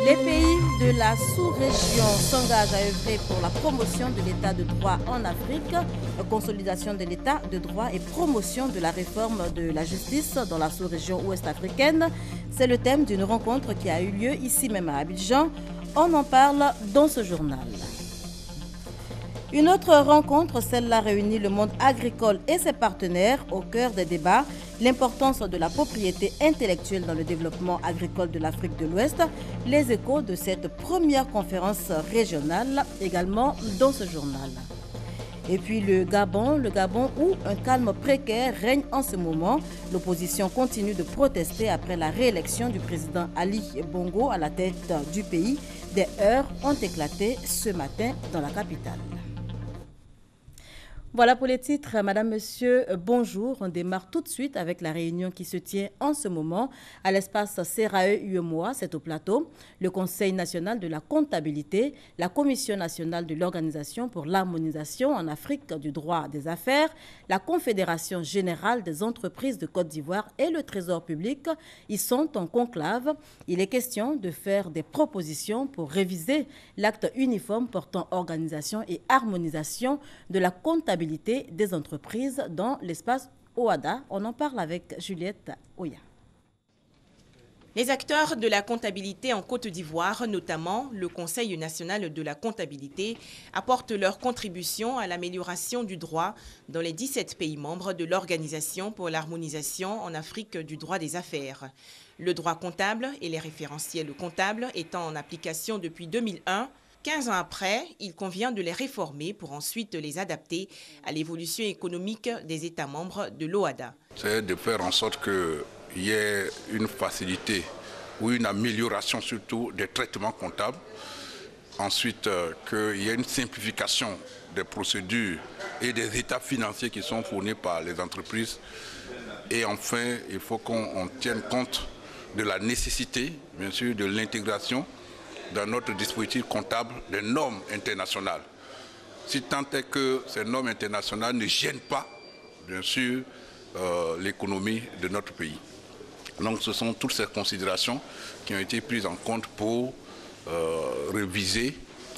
Les pays de la sous-région s'engagent à œuvrer pour la promotion de l'état de droit en Afrique, consolidation de l'état de droit et promotion de la réforme de la justice dans la sous-région ouest africaine. C'est le thème d'une rencontre qui a eu lieu ici même à Abidjan. On en parle dans ce journal. Une autre rencontre, celle-là réunit le monde agricole et ses partenaires au cœur des débats. L'importance de la propriété intellectuelle dans le développement agricole de l'Afrique de l'Ouest. Les échos de cette première conférence régionale également dans ce journal. Et puis le Gabon où un calme précaire règne en ce moment. L'opposition continue de protester après la réélection du président Ali Bongo à la tête du pays. Des heurts ont éclaté ce matin dans la capitale. Voilà pour les titres. Madame, Monsieur, bonjour. On démarre tout de suite avec la réunion qui se tient en ce moment à l'espace Serae-UEMOA, c'est au plateau. Le Conseil national de la comptabilité, la Commission nationale de l'organisation pour l'harmonisation en Afrique du droit des affaires, la Confédération générale des entreprises de Côte d'Ivoire et le Trésor public y sont en conclave. Il est question de faire des propositions pour réviser l'acte uniforme portant organisation et harmonisation de la comptabilité des entreprises dans l'espace OHADA. On en parle avec Juliette Oya. Les acteurs de la comptabilité en Côte d'Ivoire, notamment le Conseil national de la comptabilité, apportent leur contribution à l'amélioration du droit dans les 17 pays membres de l'Organisation pour l'harmonisation en Afrique du droit des affaires. Le droit comptable et les référentiels comptables étant en application depuis 2001, 15 ans après, il convient de les réformer pour ensuite les adapter à l'évolution économique des États membres de l'OHADA. C'est de faire en sorte qu'il y ait une facilité ou une amélioration surtout des traitements comptables. Ensuite, qu'il y ait une simplification des procédures et des états financiers qui sont fournis par les entreprises. Et enfin, il faut qu'on tienne compte de la nécessité, bien sûr, de l'intégration dans notre dispositif comptable des normes internationales. Si tant est que ces normes internationales ne gênent pas, bien sûr, l'économie de notre pays. Donc ce sont toutes ces considérations qui ont été prises en compte pour réviser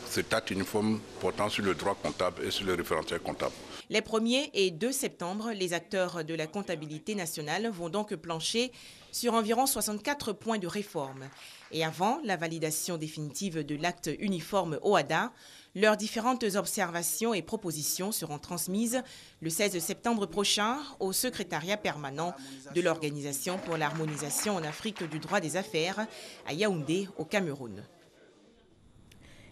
cet acte uniforme portant sur le droit comptable et sur le référentiel comptable. Les 1er et 2 septembre, les acteurs de la comptabilité nationale vont donc plancher sur environ 64 points de réforme. Et avant la validation définitive de l'acte uniforme OHADA, leurs différentes observations et propositions seront transmises le 16 septembre prochain au secrétariat permanent de l'Organisation pour l'harmonisation en Afrique du droit des affaires à Yaoundé, au Cameroun.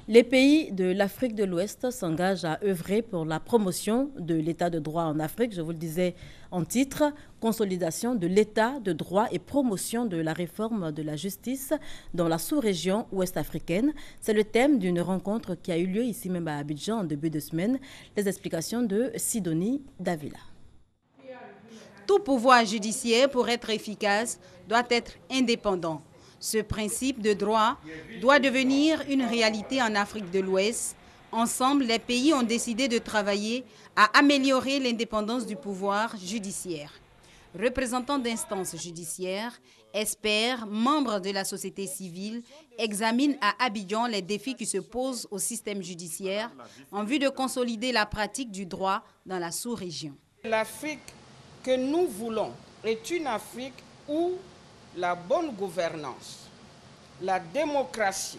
Les pays de l'Afrique de l'Ouest s'engagent à œuvrer pour la promotion de l'état de droit en Afrique. Je vous le disais en titre, consolidation de l'état de droit et promotion de la réforme de la justice dans la sous-région ouest africaine. C'est le thème d'une rencontre qui a eu lieu ici même à Abidjan en début de semaine. Les explications de Sidonie Davila. Tout pouvoir judiciaire, pour être efficace, doit être indépendant. Ce principe de droit doit devenir une réalité en Afrique de l'Ouest. Ensemble, les pays ont décidé de travailler à améliorer l'indépendance du pouvoir judiciaire. Représentants d'instances judiciaires, experts, membres de la société civile examinent à Abidjan les défis qui se posent au système judiciaire en vue de consolider la pratique du droit dans la sous-région. L'Afrique que nous voulons est une Afrique où la bonne gouvernance, la démocratie,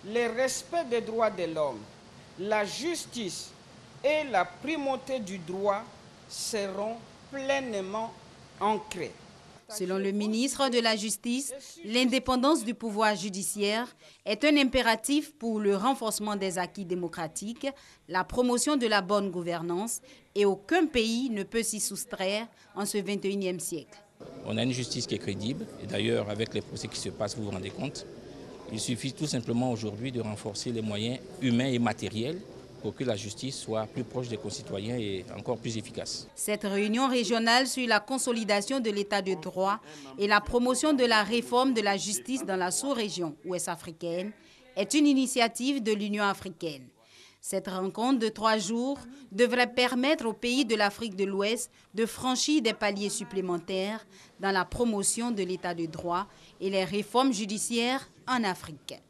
le respect des droits de l'homme, la justice et la primauté du droit seront pleinement ancrés. Selon le ministre de la Justice, l'indépendance du pouvoir judiciaire est un impératif pour le renforcement des acquis démocratiques, la promotion de la bonne gouvernance et aucun pays ne peut s'y soustraire en ce 21e siècle. On a une justice qui est crédible, et d'ailleurs avec les procès qui se passent, vous vous rendez compte, il suffit tout simplement aujourd'hui de renforcer les moyens humains et matériels pour que la justice soit plus proche des concitoyens et encore plus efficace. Cette réunion régionale sur la consolidation de l'état de droit et la promotion de la réforme de la justice dans la sous-région ouest africaine est une initiative de l'Union africaine. Cette rencontre de 3 jours devrait permettre aux pays de l'Afrique de l'Ouest de franchir des paliers supplémentaires dans la promotion de l'état de droit et les réformes judiciaires en Afrique.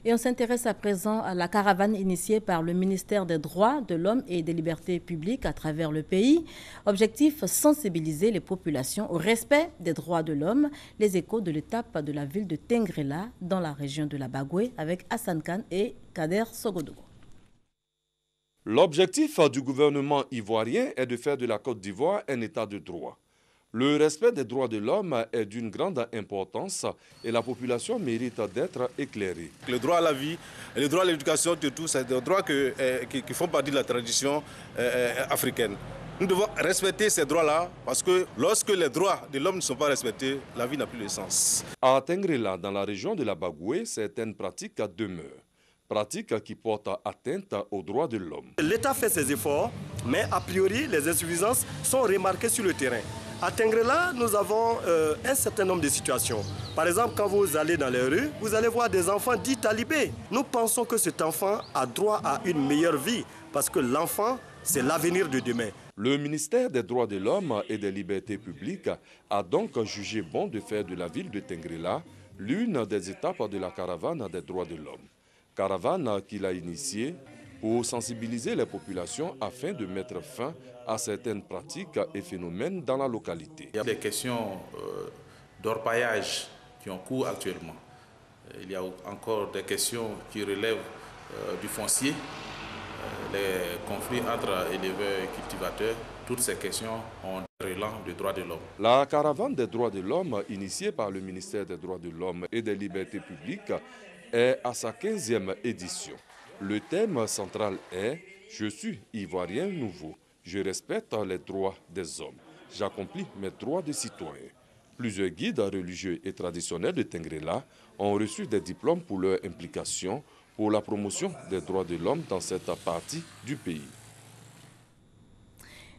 Et on s'intéresse à présent à la caravane initiée par le ministère des Droits de l'Homme et des Libertés publiques à travers le pays. Objectif, sensibiliser les populations au respect des droits de l'homme. Les échos de l'étape de la ville de Tengrela dans la région de la Bagoué avec Hassan Khan et Kader Sogodo. L'objectif du gouvernement ivoirien est de faire de la Côte d'Ivoire un état de droit. Le respect des droits de l'homme est d'une grande importance et la population mérite d'être éclairée. Le droit à la vie, le droit à l'éducation, c'est des droits qui font partie de la tradition africaine. Nous devons respecter ces droits-là parce que lorsque les droits de l'homme ne sont pas respectés, la vie n'a plus de sens. À Tengrela, dans la région de la Bagoué, certaines pratiques demeurent. Pratiques qui portent atteinte aux droits de l'homme. L'État fait ses efforts, mais a priori, les insuffisances sont remarquées sur le terrain. À Tengrela, nous avons un certain nombre de situations. Par exemple, quand vous allez dans les rues, vous allez voir des enfants dits talibés. Nous pensons que cet enfant a droit à une meilleure vie parce que l'enfant, c'est l'avenir de demain. Le ministère des Droits de l'Homme et des Libertés publiques a donc jugé bon de faire de la ville de Tengrela l'une des étapes de la caravane des droits de l'homme. Caravane qu'il a initiée pour sensibiliser les populations afin de mettre fin à certaines pratiques et phénomènes dans la localité. Il y a des questions d'orpaillage qui ont cours actuellement. Il y a encore des questions qui relèvent du foncier, les conflits entre éleveurs et cultivateurs. Toutes ces questions ont des relents de droits de l'homme. La caravane des droits de l'homme, initiée par le ministère des Droits de l'Homme et des Libertés publiques, est à sa 15e édition. Le thème central est « Je suis Ivoirien nouveau. Je respecte les droits des hommes. J'accomplis mes droits de citoyen ». Plusieurs guides religieux et traditionnels de Tengrela ont reçu des diplômes pour leur implication pour la promotion des droits de l'homme dans cette partie du pays.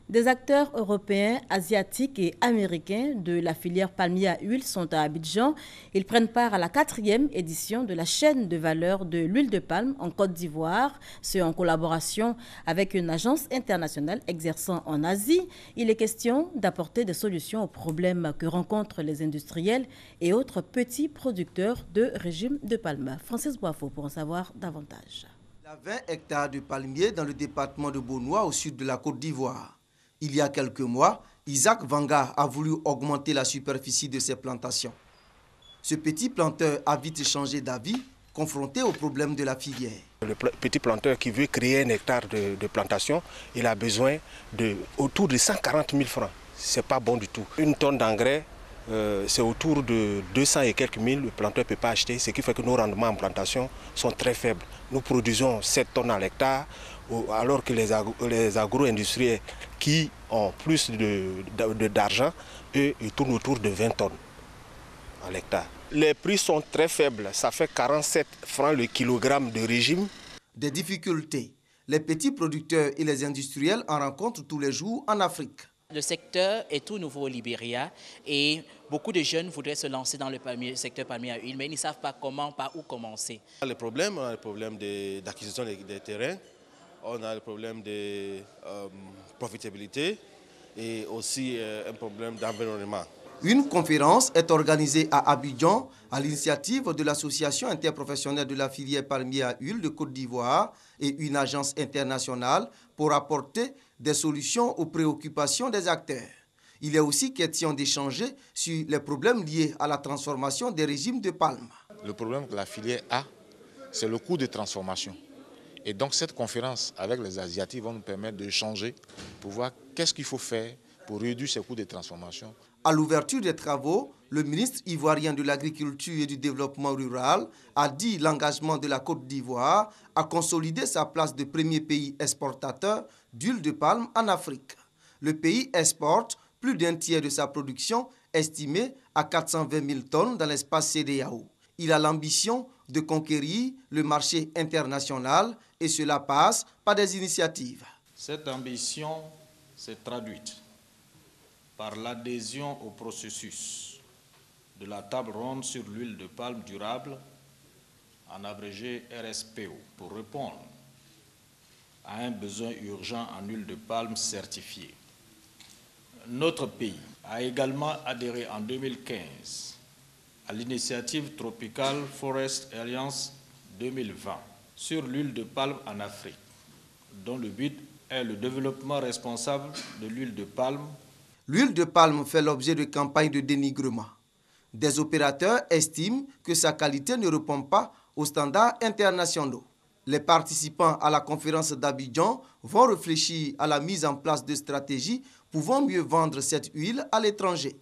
Des acteurs européens, asiatiques et américains de la filière palmier à huile sont à Abidjan. Ils prennent part à la 4e édition de la chaîne de valeur de l'huile de palme en Côte d'Ivoire, ce en collaboration avec une agence internationale exerçant en Asie. Il est question d'apporter des solutions aux problèmes que rencontrent les industriels et autres petits producteurs de régime de palme. Francis Boifo pour en savoir davantage. Il y a 20 hectares de palmiers dans le département de Bonois au sud de la Côte d'Ivoire. Il y a quelques mois, Isaac Vanga a voulu augmenter la superficie de ses plantations. Ce petit planteur a vite changé d'avis, confronté au problème de la filière. Le petit planteur qui veut créer un hectare de plantation, il a besoin autour de 140 000 francs. Ce n'est pas bon du tout. Une tonne d'engrais, c'est autour de 200 et quelques mille, le planteur ne peut pas acheter, ce qui fait que nos rendements en plantation sont très faibles. Nous produisons 7 tonnes à l'hectare, alors que les agro-industriels qui ont plus d'argent, eux, ils tournent autour de 20 tonnes à l'hectare. Les prix sont très faibles, ça fait 47 francs le kilogramme de régime. Des difficultés, les petits producteurs et les industriels en rencontrent tous les jours en Afrique. Le secteur est tout nouveau au Libéria et beaucoup de jeunes voudraient se lancer dans le secteur palmier à huile, mais ils ne savent pas comment, par où commencer. On a le problème d'acquisition des terrains, on a le problème de profitabilité et aussi un problème d'environnement. Une conférence est organisée à Abidjan à l'initiative de l'Association interprofessionnelle de la filière palmier à huile de Côte d'Ivoire et une agence internationale pour apporter des solutions aux préoccupations des acteurs. Il est aussi question d'échanger sur les problèmes liés à la transformation des régimes de palme. Le problème que la filière a, c'est le coût de transformation. Et donc cette conférence avec les Asiatiques va nous permettre de changer pour voir qu'est-ce qu'il faut faire pour réduire ces coûts de transformation. À l'ouverture des travaux, le ministre ivoirien de l'Agriculture et du Développement rural a dit l'engagement de la Côte d'Ivoire à consolider sa place de premier pays exportateur d'huile de palme en Afrique. Le pays exporte plus d'un tiers de sa production, estimée à 420 000 tonnes dans l'espace CEDEAO. Il a l'ambition de conquérir le marché international et cela passe par des initiatives. Cette ambition s'est traduite par l'adhésion au processus de la table ronde sur l'huile de palme durable en abrégé RSPO, pour répondre à un besoin urgent en huile de palme certifiée. Notre pays a également adhéré en 2015 à l'initiative Tropical Forest Alliance 2020 sur l'huile de palme en Afrique, dont le but est le développement responsable de l'huile de palme. L'huile de palme fait l'objet de campagnes de dénigrement. Des opérateurs estiment que sa qualité ne répond pas aux standards internationaux. Les participants à la conférence d'Abidjan vont réfléchir à la mise en place de stratégies pouvant mieux vendre cette huile à l'étranger.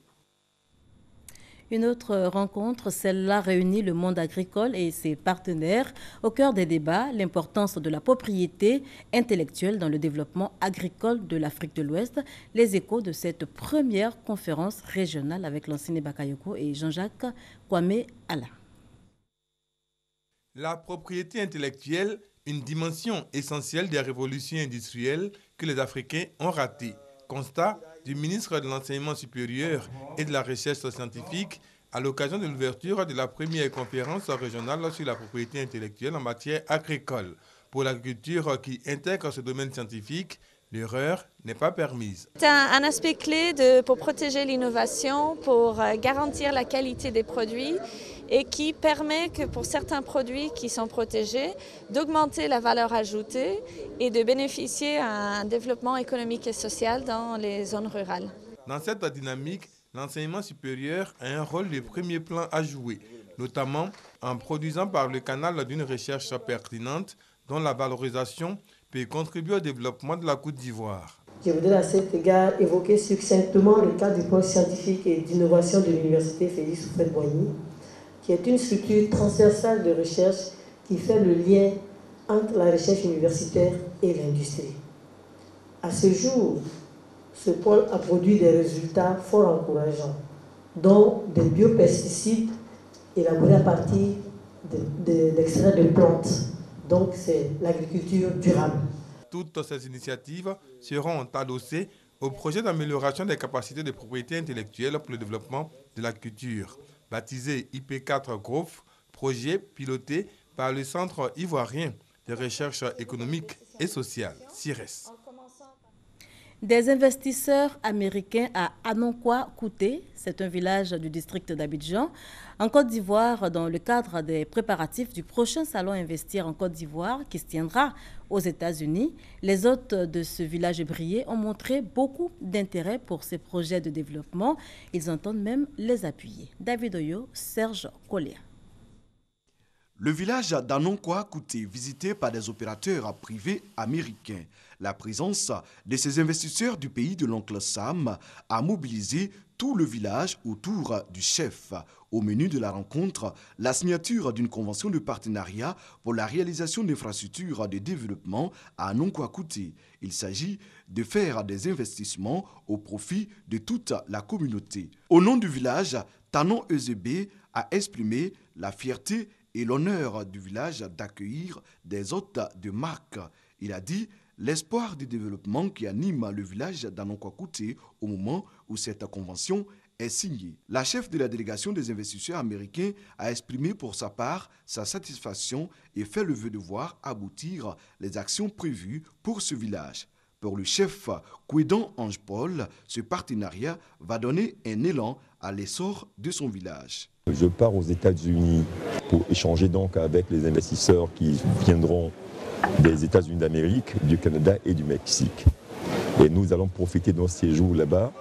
Une autre rencontre, celle-là réunit le monde agricole et ses partenaires. Au cœur des débats, l'importance de la propriété intellectuelle dans le développement agricole de l'Afrique de l'Ouest. Les échos de cette première conférence régionale avec Lansine Bakayoko et Jean-Jacques Kwame Ala. La propriété intellectuelle, une dimension essentielle des révolutions industrielles que les Africains ont ratées. Constat du ministre de l'Enseignement supérieur et de la Recherche scientifique à l'occasion de l'ouverture de la première conférence régionale sur la propriété intellectuelle en matière agricole. Pour l'agriculture qui intègre ce domaine scientifique, l'erreur n'est pas permise. C'est un aspect clé pour protéger l'innovation, pour garantir la qualité des produits et qui permet que pour certains produits qui sont protégés, d'augmenter la valeur ajoutée et de bénéficier à un développement économique et social dans les zones rurales. Dans cette dynamique, l'enseignement supérieur a un rôle de premier plan à jouer, notamment en produisant par le canal d'une recherche pertinente dont la valorisation peut contribuer au développement de la Côte d'Ivoire. Je voudrais à cet égard évoquer succinctement le cadre du pôle scientifique et d'innovation de l'Université Félix Houphouët-Boigny, qui est une structure transversale de recherche qui fait le lien entre la recherche universitaire et l'industrie. À ce jour, ce pôle a produit des résultats fort encourageants, dont des biopesticides élaborés à partir d'extraits de plantes. Donc c'est l'agriculture durable. Toutes ces initiatives seront adossées au projet d'amélioration des capacités de propriété intellectuelle pour le développement de la culture, baptisé IP4 Growth, projet piloté par le Centre ivoirien de recherche économique et sociale, CIRES. Des investisseurs américains à Anonkwa-Kouté, c'est un village du district d'Abidjan, en Côte d'Ivoire, dans le cadre des préparatifs du prochain salon Investir en Côte d'Ivoire qui se tiendra aux États-Unis. Les hôtes de ce village brillé ont montré beaucoup d'intérêt pour ces projets de développement. Ils entendent même les appuyer. David Oyo, Serge Kolia. Le village d'Anonkwa-Kouté, visité par des opérateurs privés américains. La présence de ces investisseurs du pays de l'oncle Sam a mobilisé tout le village autour du chef. Au menu de la rencontre, la signature d'une convention de partenariat pour la réalisation d'infrastructures de développement à Anonkwa-Kouté. Il s'agit de faire des investissements au profit de toute la communauté. Au nom du village, Tanon Eusebe a exprimé la fierté et l'honneur du village d'accueillir des hôtes de marque. Il a dit l'espoir du développement qui anime le village d'Anonkwa-Kouté au moment où cette convention est signée. La chef de la délégation des investisseurs américains a exprimé pour sa part sa satisfaction et fait le vœu de voir aboutir les actions prévues pour ce village. Pour le chef Kwedon Ange-Paul, ce partenariat va donner un élan à l'essor de son village. Je pars aux États-Unis pour échanger donc avec les investisseurs qui viendront des États-Unis d'Amérique, du Canada et du Mexique. Et nous allons profiter de nos séjours là-bas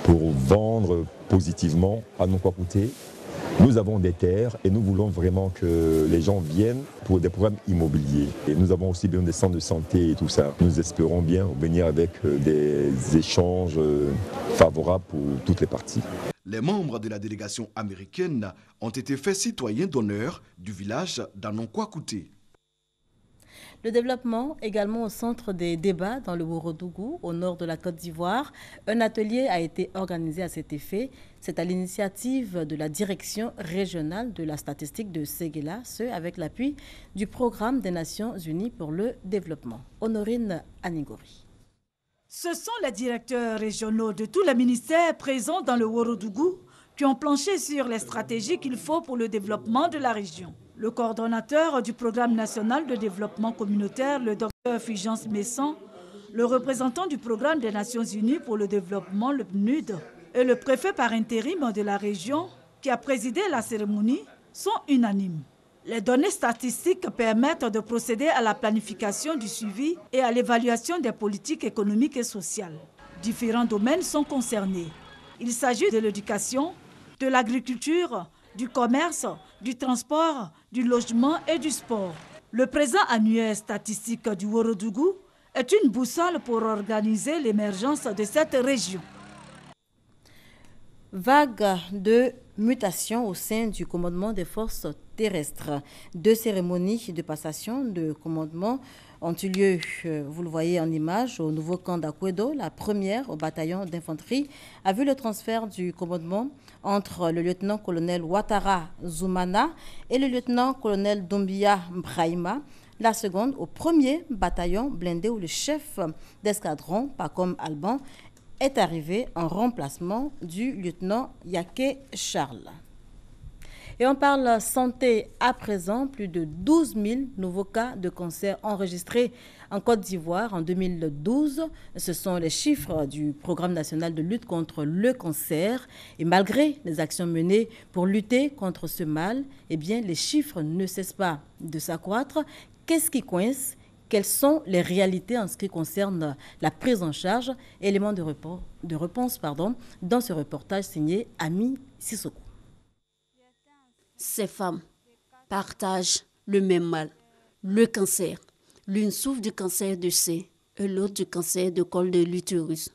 pour vendre positivement à Anonkwa-Kouté. Nous avons des terres et nous voulons vraiment que les gens viennent pour des programmes immobiliers. Et nous avons aussi bien des centres de santé et tout ça. Nous espérons bien venir avec des échanges favorables pour toutes les parties. Les membres de la délégation américaine ont été faits citoyens d'honneur du village d'Anonkwa-Kouté. Le développement également au centre des débats dans le Ourodougou, au nord de la Côte d'Ivoire. Un atelier a été organisé à cet effet. C'est à l'initiative de la direction régionale de la statistique de Séguéla, ce avec l'appui du programme des Nations Unies pour le développement. Honorine Anigori. Ce sont les directeurs régionaux de tous les ministères présents dans le Ourodougou qui ont planché sur les stratégies qu'il faut pour le développement de la région. Le coordonnateur du Programme national de développement communautaire, le Dr Fulgence Messon, le représentant du Programme des Nations Unies pour le développement, le PNUD, et le préfet par intérim de la région qui a présidé la cérémonie sont unanimes. Les données statistiques permettent de procéder à la planification du suivi et à l'évaluation des politiques économiques et sociales. Différents domaines sont concernés. Il s'agit de l'éducation, de l'agriculture, du commerce, du transport, du logement et du sport. Le présent annuaire statistique du Ourodougou est une boussole pour organiser l'émergence de cette région. Vague de mutation au sein du commandement des forces terrestres. 2 cérémonies de passation de commandement ont eu lieu, vous le voyez en image, au nouveau camp d'Akwedo. La première, au bataillon d'infanterie, a vu le transfert du commandement entre le lieutenant-colonel Ouattara Zoumana et le lieutenant-colonel Doumbia Brahima. La seconde, au premier bataillon blindé où le chef d'escadron, Pacom Alban, est arrivé en remplacement du lieutenant Yake Charles. Et on parle santé à présent. Plus de 12 000 nouveaux cas de cancer enregistrés en Côte d'Ivoire en 2012. Ce sont les chiffres du Programme national de lutte contre le cancer. Et malgré les actions menées pour lutter contre ce mal, eh bien, les chiffres ne cessent pas de s'accroître. Qu'est-ce qui coince ? Quelles sont les réalités en ce qui concerne la prise en charge? Élément de réponse dans ce reportage signé Ami Sissoko. Ces femmes partagent le même mal, le cancer. L'une souffre du cancer du sein et l'autre du cancer du col de l'utérus.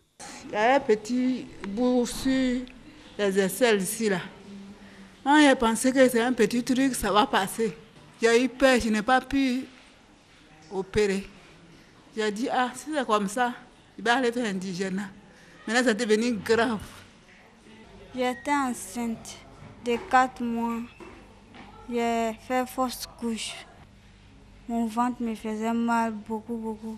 Il y a un petit bout sur les aisselles ici, là. Moi, j'ai pensé que c'est un petit truc, ça va passer. J'ai eu peur, je n'ai pas pu opérer. J'ai dit, si c'est comme ça, il va aller faire indigène. Maintenant, c'est devenu grave. J'étais enceinte de 4 mois. J'ai fait fausse couche. Mon ventre me faisait mal beaucoup.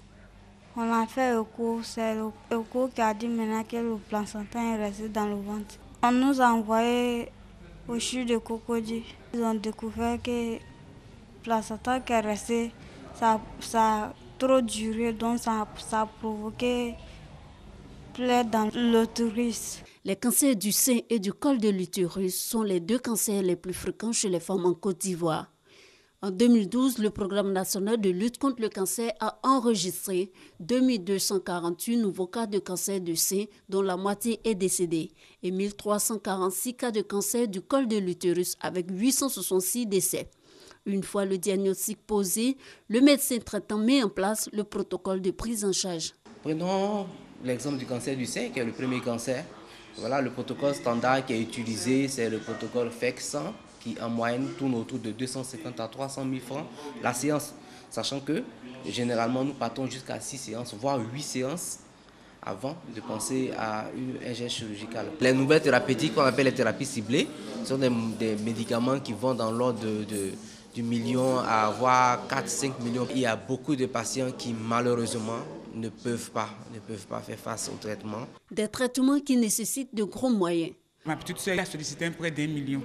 On a fait le cours, c'est le cours qui a dit maintenant que le placenta est resté dans le ventre. On nous a envoyé au CHU de Cocody. Ils ont découvert que le placenta qui est resté, ça a trop duré, donc ça a provoqué plaie dans l'utérus. Les cancers du sein et du col de l'utérus sont les 2 cancers les plus fréquents chez les femmes en Côte d'Ivoire. En 2012, le Programme national de lutte contre le cancer a enregistré 2248 nouveaux cas de cancer du sein, dont la moitié est décédée, et 1346 cas de cancer du col de l'utérus, avec 866 décès. Une fois le diagnostic posé, le médecin traitant met en place le protocole de prise en charge. Prenons l'exemple du cancer du sein, qui est le premier cancer. Voilà, le protocole standard qui est utilisé, c'est le protocole FEC100, qui en moyenne tourne autour de 250 à 300 000 francs la séance. Sachant que généralement nous partons jusqu'à 6 séances, voire 8 séances avant de penser à un geste chirurgical. Les nouvelles thérapeutiques qu'on appelle les thérapies ciblées sont des médicaments qui vont dans l'ordre du million à voire 4-5 millions. Il y a beaucoup de patients qui malheureusement ne peuvent pas faire face au traitement. Des traitements qui nécessitent de gros moyens. Ma petite soeur a sollicité un prêt d'1 million.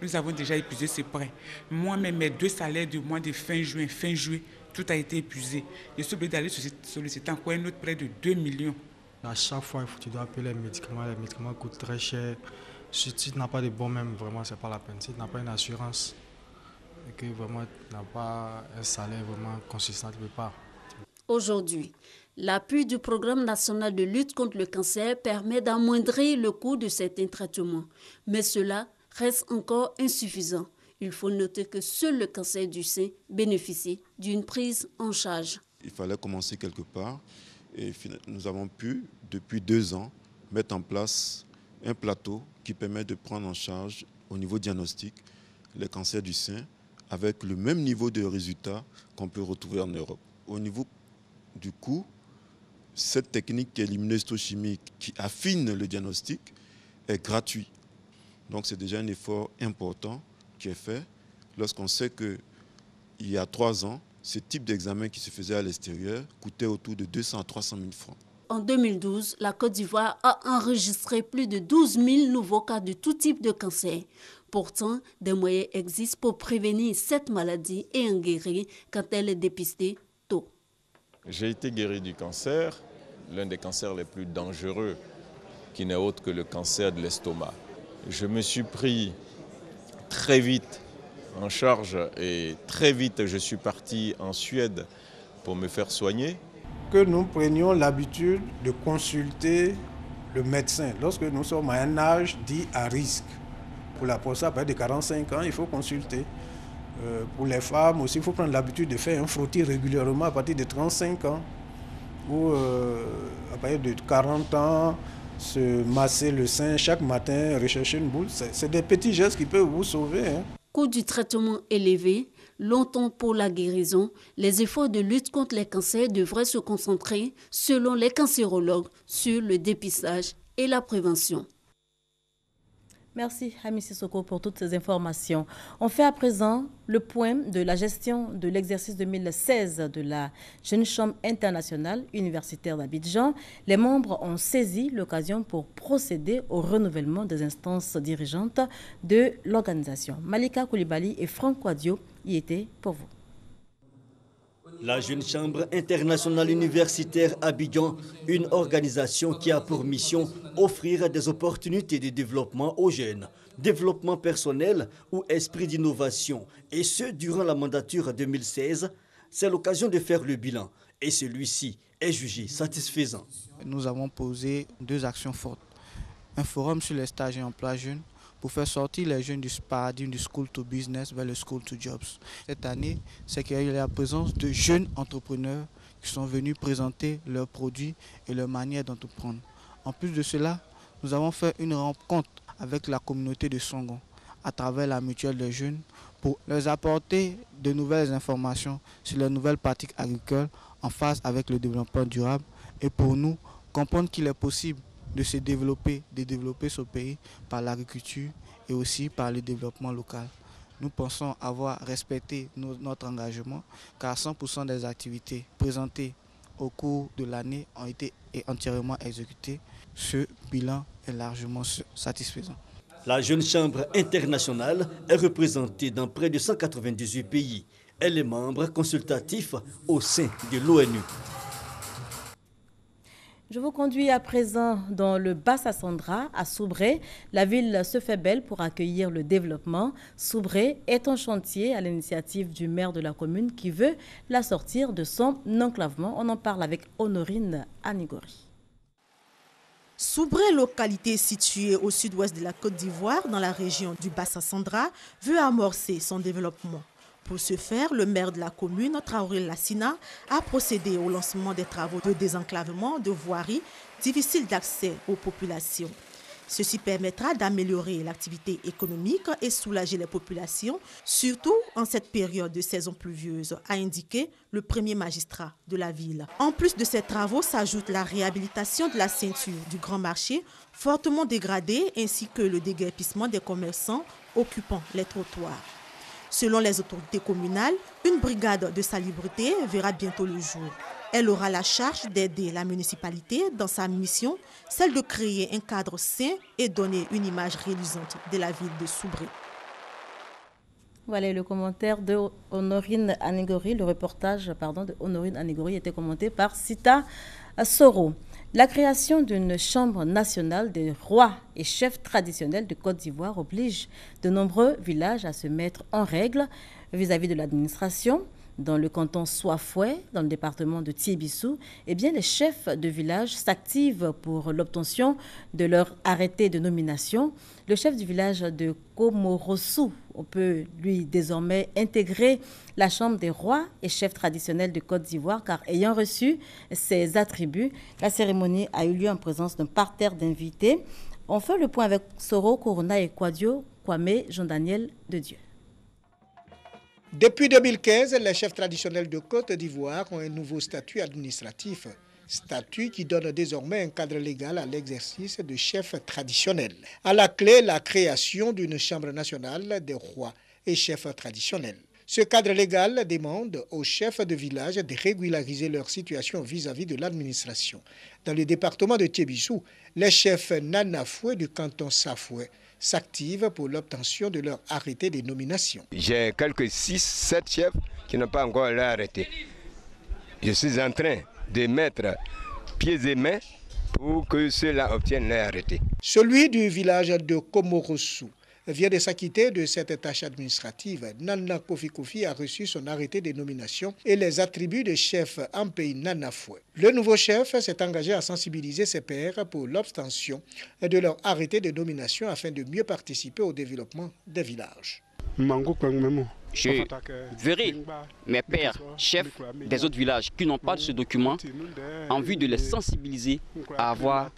Nous avons déjà épuisé ce prêt. Moi-même, mes 2 salaires du mois de fin juillet, tout a été épuisé. Je suis obligé d'aller solliciter encore un autre prêt de 2 millions. À chaque fois, tu dois appeler les médicaments coûtent très cher. Si tu n'as pas de bon même, vraiment, ce n'est pas la peine. Si tu n'as pas une assurance et que vraiment tu n'as pas un salaire vraiment consistant, tu ne peux pas. Aujourd'hui, l'appui du Programme national de lutte contre le cancer permet d'amoindrir le coût de certains traitements. Mais cela reste encore insuffisant. Il faut noter que seul le cancer du sein bénéficie d'une prise en charge. Il fallait commencer quelque part et nous avons pu, depuis 2 ans, mettre en place un plateau qui permet de prendre en charge au niveau diagnostic les cancers du sein avec le même niveau de résultats qu'on peut retrouver en Europe. Au niveau du coût, cette technique qui est l'immunohistochimie qui affine le diagnostic est gratuite. Donc c'est déjà un effort important qui est fait lorsqu'on sait qu'il y a 3 ans, ce type d'examen qui se faisait à l'extérieur coûtait autour de 200 à 300 000 francs. En 2012, la Côte d'Ivoire a enregistré plus de 12 000 nouveaux cas de tout type de cancer. Pourtant, des moyens existent pour prévenir cette maladie et en guérir quand elle est dépistée tôt. J'ai été guéri du cancer, l'un des cancers les plus dangereux, qui n'est autre que le cancer de l'estomac. Je me suis pris très vite en charge et très vite je suis parti en Suède pour me faire soigner. Que nous prenions l'habitude de consulter le médecin lorsque nous sommes à un âge dit à risque. Pour la prostate, à partir de 45 ans, il faut consulter. Pour les femmes aussi, il faut prendre l'habitude de faire un frottis régulièrement à partir de 35 ans. Ou à partir de 40 ans, se masser le sein chaque matin, rechercher une boule. C'est des petits gestes qui peuvent vous sauver. Coût du traitement élevé, longtemps pour la guérison, les efforts de lutte contre les cancers devraient se concentrer, selon les cancérologues, sur le dépistage et la prévention. Merci Hamy Sissoko pour toutes ces informations. On fait à présent le point de la gestion de l'exercice 2016 de la Jeune Chambre internationale universitaire d'Abidjan. Les membres ont saisi l'occasion pour procéder au renouvellement des instances dirigeantes de l'organisation. Malika Koulibaly et Franck Kouadio y étaient pour vous. La Jeune Chambre internationale universitaire Abidjan, une organisation qui a pour mission offrir des opportunités de développement aux jeunes, développement personnel ou esprit d'innovation, et ce durant la mandature 2016, c'est l'occasion de faire le bilan, et celui-ci est jugé satisfaisant. Nous avons posé 2 actions fortes. Un forum sur les stages et emplois jeunes, pour faire sortir les jeunes du paradigme du school to business vers le school to jobs. Cette année, c'est qu'il y a eu la présence de jeunes entrepreneurs qui sont venus présenter leurs produits et leur manière d'entreprendre. En plus de cela, nous avons fait une rencontre avec la communauté de Songon à travers la mutuelle des jeunes pour leur apporter de nouvelles informations sur les nouvelles pratiques agricoles en phase avec le développement durable et pour nous comprendre qu'il est possible de se développer, de développer ce pays par l'agriculture et aussi par le développement local. Nous pensons avoir respecté notre engagement car 100% des activités présentées au cours de l'année ont été entièrement exécutées. Ce bilan est largement satisfaisant. La Jeune Chambre internationale est représentée dans près de 198 pays. Elle est membre consultatif au sein de l'ONU. Je vous conduis à présent dans le Bassa-Sandra, à Soubré. La ville se fait belle pour accueillir le développement. Soubré est un chantier à l'initiative du maire de la commune qui veut la sortir de son enclavement. On en parle avec Honorine Anigori. Soubré, localité située au sud-ouest de la Côte d'Ivoire, dans la région du Bassa-Sandra, veut amorcer son développement. Pour ce faire, le maire de la commune, Traoré Lassina, a procédé au lancement des travaux de désenclavement de voiries difficiles d'accès aux populations. Ceci permettra d'améliorer l'activité économique et soulager les populations, surtout en cette période de saison pluvieuse, a indiqué le premier magistrat de la ville. En plus de ces travaux, s'ajoute la réhabilitation de la ceinture du Grand Marché, fortement dégradée, ainsi que le déguerpissement des commerçants occupant les trottoirs. Selon les autorités communales, une brigade de salubrité verra bientôt le jour. Elle aura la charge d'aider la municipalité dans sa mission, celle de créer un cadre sain et donner une image reluisante de la ville de Soubré. Voilà le commentaire de Honorine Anigori. Le reportage de Honorine Anigori était commenté par Sita Soro. La création d'une chambre nationale des rois et chefs traditionnels de Côte d'Ivoire oblige de nombreux villages à se mettre en règle vis-à-vis de l'administration. Dans le canton Soifoué, dans le département de Tiébissou, les chefs de village s'activent pour l'obtention de leur arrêté de nomination. Le chef du village de Komorossou peut lui désormais intégrer la chambre des rois et chefs traditionnels de Côte d'Ivoire car ayant reçu ses attributs, la cérémonie a eu lieu en présence d'un parterre d'invités. On fait le point avec Soro, Corona et Kouadio, Kwame, Jean-Daniel de Dieu. Depuis 2015, les chefs traditionnels de Côte d'Ivoire ont un nouveau statut administratif, statut qui donne désormais un cadre légal à l'exercice de chef traditionnel. À la clé, la création d'une chambre nationale des rois et chefs traditionnels. Ce cadre légal demande aux chefs de village de régulariser leur situation vis-à-vis de l'administration. Dans le département de Tiébissou, les chefs Nanafoué du canton Safoué s'activent pour l'obtention de leur arrêté de nomination. J'ai quelques 6-7 chefs qui n'ont pas encore leur arrêté. Je suis en train de mettre pieds et mains pour que ceux-là obtiennent leur arrêté. Celui du village de Komorossou vient de s'acquitter de cette tâche administrative. Nana Kofi Kofi a reçu son arrêté de nomination et les attributs de chef en pays Nanafoué. Le nouveau chef s'est engagé à sensibiliser ses pairs pour l'obtention de leur arrêté de nomination afin de mieux participer au développement des villages. Je verrai mes pairs, chefs des autres villages qui n'ont pas de ce document en vue de les sensibiliser à avoir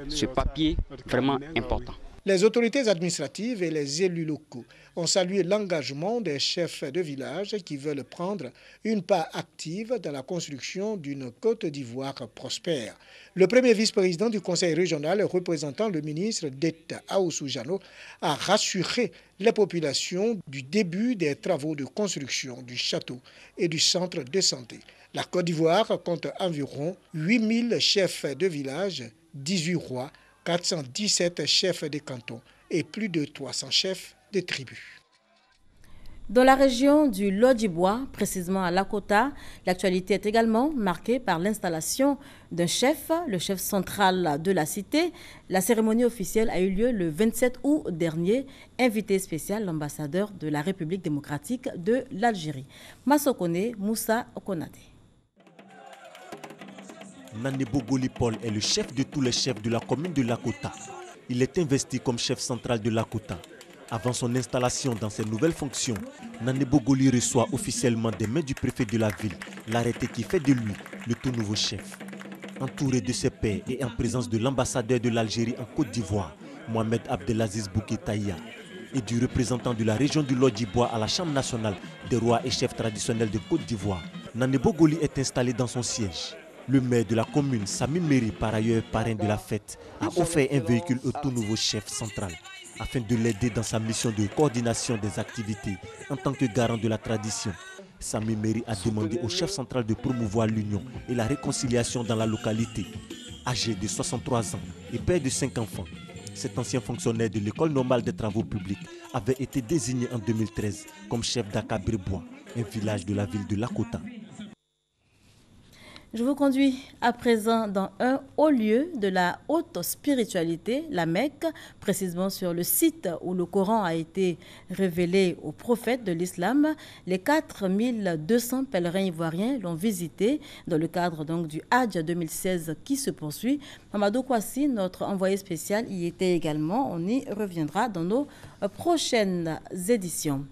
ce papier vraiment important. Les autorités administratives et les élus locaux ont salué l'engagement des chefs de village qui veulent prendre une part active dans la construction d'une Côte d'Ivoire prospère. Le premier vice-président du conseil régional représentant le ministre d'État Aoussou Jano a rassuré les populations du début des travaux de construction du château et du centre de santé. La Côte d'Ivoire compte environ 8000 chefs de village, 18 rois, 417 chefs de canton et plus de 300 chefs de tribus. Dans la région du Lodjibois, précisément à Lakota, l'actualité est également marquée par l'installation d'un chef, le chef central de la cité. La cérémonie officielle a eu lieu le 27 août dernier. Invité spécial, l'ambassadeur de la République démocratique de l'Algérie. Massokone Moussa Okonate. Nandebo Goli Paul est le chef de tous les chefs de la commune de Lakota. Il est investi comme chef central de Lakota. Avant son installation dans ses nouvelles fonctions, Nandebo Goli reçoit officiellement des mains du préfet de la ville l'arrêté qui fait de lui le tout nouveau chef. Entouré de ses pairs et en présence de l'ambassadeur de l'Algérie en Côte d'Ivoire, Mohamed Abdelaziz Bouketaïa, et du représentant de la région du Lodjibois à la Chambre nationale des rois et chefs traditionnels de Côte d'Ivoire, Nandebo Goli est installé dans son siège. Le maire de la commune, Sami Meri, par ailleurs parrain de la fête, a offert un véhicule au tout nouveau chef central afin de l'aider dans sa mission de coordination des activités en tant que garant de la tradition. Sami Meri a demandé au chef central de promouvoir l'union et la réconciliation dans la localité. Âgé de 63 ans et père de 5 enfants, cet ancien fonctionnaire de l'école normale des travaux publics avait été désigné en 2013 comme chef d'Akabrebois, un village de la ville de Lakota. Je vous conduis à présent dans un haut lieu de la haute spiritualité, la Mecque, précisément sur le site où le Coran a été révélé aux prophètes de l'islam. Les 4200 pèlerins ivoiriens l'ont visité dans le cadre donc du Hajj 2016 qui se poursuit. Mamadou Kouassi, notre envoyé spécial, y était également. On y reviendra dans nos prochaines éditions.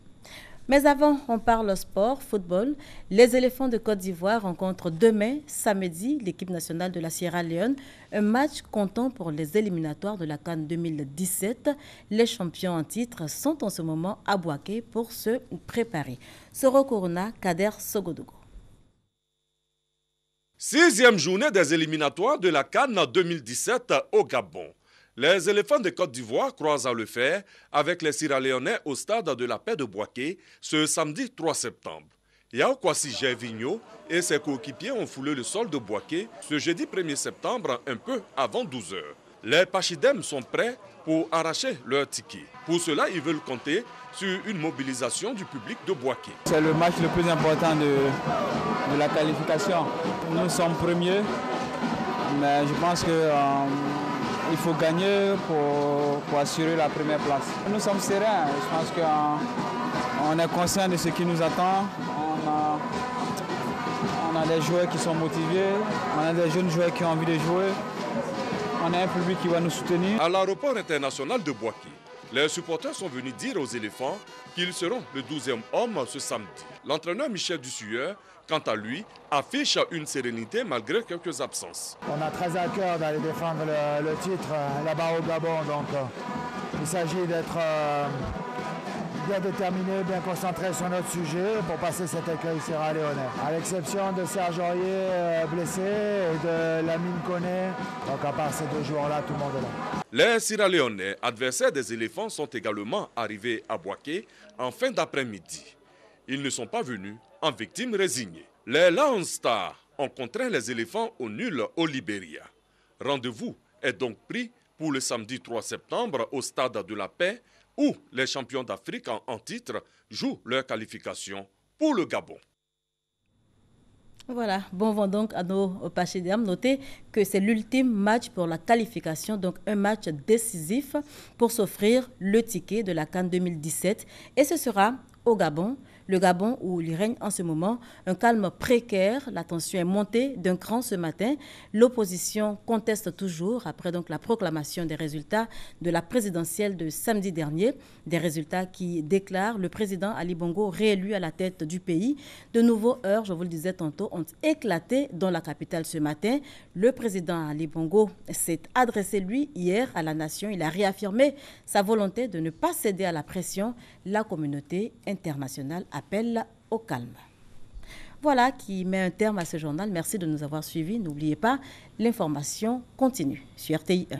Mais avant, on parle sport, football. Les éléphants de Côte d'Ivoire rencontrent demain, samedi, l'équipe nationale de la Sierra Leone. Un match comptant pour les éliminatoires de la CAN 2017. Les champions en titre sont en ce moment à Bouaké pour se préparer. Soro Corona, Kader Sogodogo. 6e journée des éliminatoires de la CAN 2017 au Gabon. Les éléphants de Côte d'Ivoire croisent le fer avec les Sierra-Léonais au stade de la paix de Bouaké ce samedi 3 septembre. Yao Kwasi Gervinho et ses coéquipiers ont foulé le sol de Bouaké ce jeudi 1er septembre un peu avant 12 h. Les Pachidem sont prêts pour arracher leur ticket. Pour cela, ils veulent compter sur une mobilisation du public de Bouaké. C'est le match le plus important de la qualification. Nous sommes premiers, mais je pense que il faut gagner pour assurer la première place. Nous sommes sereins, je pense qu'on est conscient de ce qui nous attend. On a des joueurs qui sont motivés, on a des jeunes joueurs qui ont envie de jouer. On a un public qui va nous soutenir. À l'aéroport international de Bouaké, les supporters sont venus dire aux éléphants qu'ils seront le 12e homme ce samedi. L'entraîneur Michel Dussueur, quant à lui, affiche une sérénité malgré quelques absences. On a très à cœur d'aller défendre le titre là-bas au Gabon. Donc il s'agit d'être bien déterminé, bien concentré sur notre sujet pour passer cet écueil sierra-léonais. À l'exception de Serge Aurier blessé et de Lamine Koné, donc à part ces deux joueurs-là, tout le monde est là. Les Sierra-Léonais, adversaires des éléphants, sont également arrivés à Bouaké en fin d'après-midi. ils ne sont pas venus en victimes résignées. Les Lions Stars ont contraint les éléphants au nul au Libéria. Rendez-vous est donc pris pour le samedi 3 septembre au Stade de la Paix, où les champions d'Afrique en titre jouent leur qualification pour le Gabon. Voilà, bon vent donc à nos Pachédiam. Notez que c'est l'ultime match pour la qualification, donc un match décisif pour s'offrir le ticket de la CAN 2017. Et ce sera au Gabon. Le Gabon où il règne en ce moment un calme précaire. La tension est montée d'un cran ce matin. L'opposition conteste toujours après donc la proclamation des résultats de la présidentielle de samedi dernier. Des résultats qui déclarent le président Ali Bongo réélu à la tête du pays. De nouveaux heurts, je vous le disais tantôt, ont éclaté dans la capitale ce matin. Le président Ali Bongo s'est adressé, lui, hier à la nation. Il a réaffirmé sa volonté de ne pas céder à la pression. La communauté internationale appelle au calme. Voilà qui met un terme à ce journal. Merci de nous avoir suivis. N'oubliez pas, l'information continue sur RTI 1.